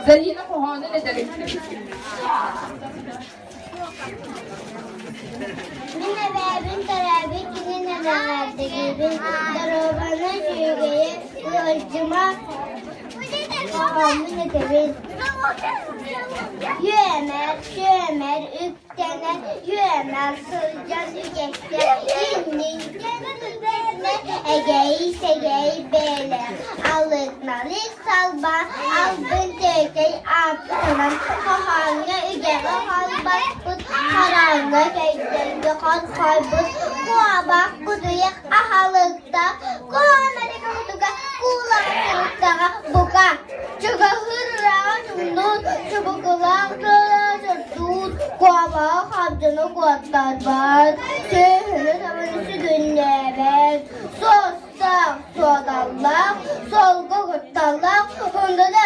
زينا وهون ندرس Yine bebin terabi yine nerede gibi darabana şügeyi yolcuma kafamı netebiz Yüemer üktener yüemer sılcan ügeşler İndincen üzerine egeyi bele alıknalık salba aldın tekey aptıran kahanga üge halba karanga keyden kan kaybut kuabak kuduya ahalıkta kuamere kutuga kulaklıkta buka juga hırra şunun çubuklar tut kuabak habcını kuatlar var şehri tavanışı günlever sosta sodallar solga kuttallar onda da